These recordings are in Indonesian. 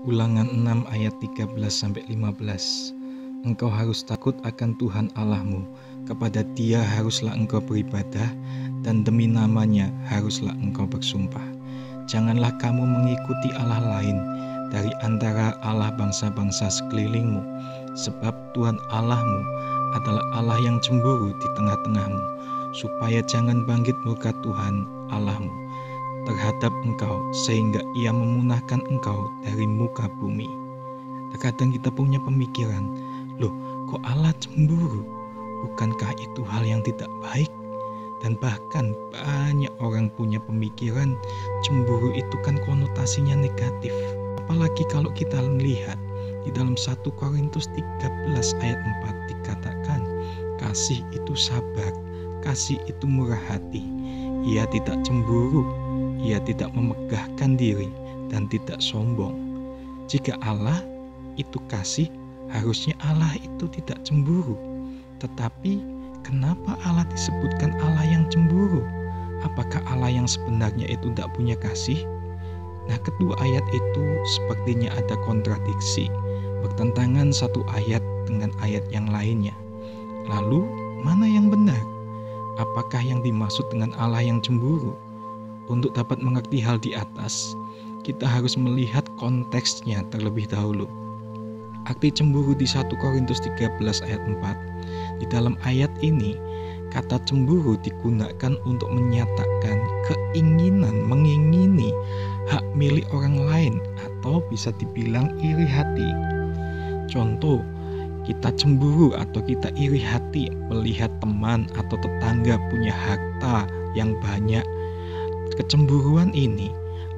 Ulangan 6 ayat 13-15. Engkau harus takut akan Tuhan Allahmu, kepada Dia haruslah engkau beribadah, dan demi namanya haruslah engkau bersumpah. Janganlah kamu mengikuti Allah lain dari antara Allah bangsa-bangsa sekelilingmu, sebab Tuhan Allahmu adalah Allah yang cemburu di tengah-tengahmu, supaya jangan bangkit murka Tuhan Allahmu terhadap engkau, sehingga ia memunahkan engkau dari muka bumi. Terkadang kita punya pemikiran, loh kok Allah cemburu? Bukankah itu hal yang tidak baik? Dan bahkan banyak orang punya pemikiran cemburu itu kan konotasinya negatif. Apalagi kalau kita melihat di dalam 1 Korintus 13 ayat 4 dikatakan, kasih itu sabar, kasih itu murah hati, ia tidak cemburu, ia tidak memegahkan diri dan tidak sombong. Jika Allah itu kasih, harusnya Allah itu tidak cemburu. Tetapi kenapa Allah disebutkan Allah yang cemburu? Apakah Allah yang sebenarnya itu tidak punya kasih? Nah, kedua ayat itu sepertinya ada kontradiksi, bertentangan satu ayat dengan ayat yang lainnya. Lalu, mana yang benar? Apakah yang dimaksud dengan Allah yang cemburu? Untuk dapat mengerti hal di atas, kita harus melihat konteksnya terlebih dahulu. Arti cemburu di 1 Korintus 13 ayat 4, di dalam ayat ini, kata cemburu digunakan untuk menyatakan keinginan mengingini hak milik orang lain, atau bisa dibilang iri hati. Contoh, kita cemburu atau kita iri hati melihat teman atau tetangga punya harta yang banyak. Kecemburuan ini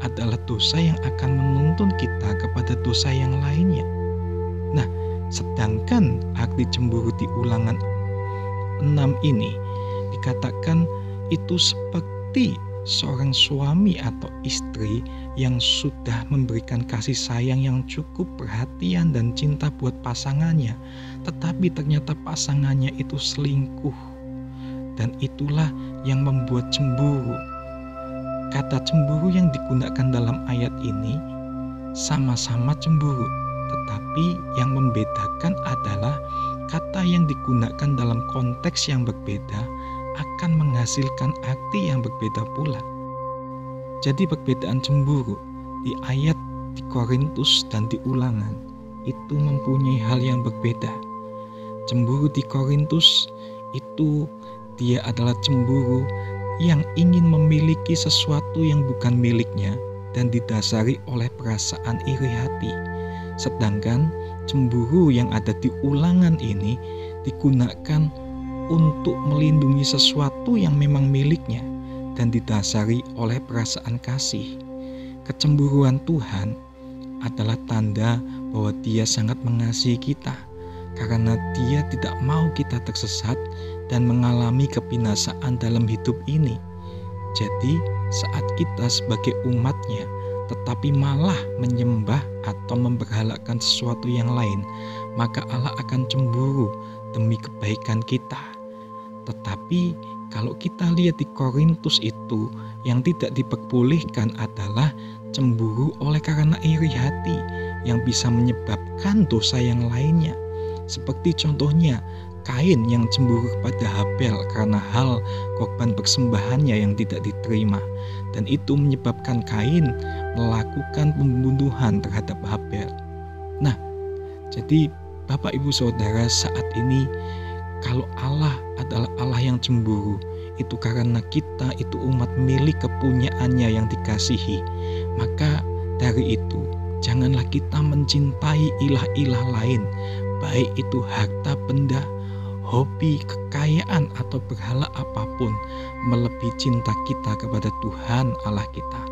adalah dosa yang akan menuntun kita kepada dosa yang lainnya. Nah, sedangkan arti cemburu di Ulangan 6 ini dikatakan itu seperti seorang suami atau istri yang sudah memberikan kasih sayang yang cukup, perhatian dan cinta buat pasangannya, tetapi ternyata pasangannya itu selingkuh, dan itulah yang membuat cemburu. Kata cemburu yang digunakan dalam ayat ini sama-sama cemburu, tetapi yang membedakan adalah kata yang digunakan dalam konteks yang berbeda akan menghasilkan arti yang berbeda pula. Jadi perbedaan cemburu di ayat di Korintus dan di Ulangan itu mempunyai hal yang berbeda. Cemburu di Korintus itu dia adalah cemburu yang ingin memiliki sesuatu yang bukan miliknya dan didasari oleh perasaan iri hati. Sedangkan cemburu yang ada di Ulangan ini digunakan untuk melindungi sesuatu yang memang miliknya dan didasari oleh perasaan kasih. Kecemburuan Tuhan adalah tanda bahwa Dia sangat mengasihi kita, karena Dia tidak mau kita tersesat dan mengalami kebinasaan dalam hidup ini. Jadi saat kita sebagai umatnya tetapi malah menyembah atau memberhalakan sesuatu yang lain, maka Allah akan cemburu demi kebaikan kita. Tetapi kalau kita lihat di Korintus itu, yang tidak diperbolehkan adalah cemburu oleh karena iri hati yang bisa menyebabkan dosa yang lainnya. Seperti contohnya Kain yang cemburu kepada Habel karena hal korban persembahannya yang tidak diterima, dan itu menyebabkan Kain melakukan pembunuhan terhadap Habel. Nah, jadi Bapak Ibu Saudara, saat ini kalau Allah adalah Allah yang cemburu, itu karena kita itu umat milik kepunyaannya yang dikasihi. Maka dari itu janganlah kita mencintai ilah-ilah lain, baik itu harta benda, hobi, kekayaan, atau berhala apapun, melebihi cinta kita kepada Tuhan Allah kita.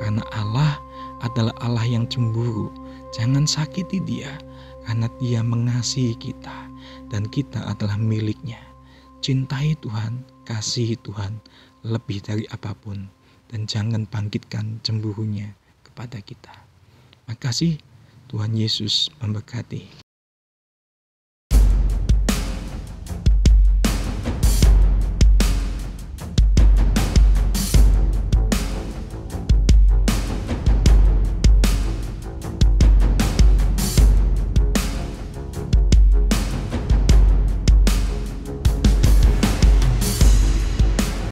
Karena Allah adalah Allah yang cemburu. Jangan sakiti Dia, karena Dia mengasihi kita dan kita adalah miliknya. Cintai Tuhan, kasihi Tuhan lebih dari apapun, dan jangan bangkitkan cemburunya kepada kita. Makasih, Tuhan Yesus memberkati.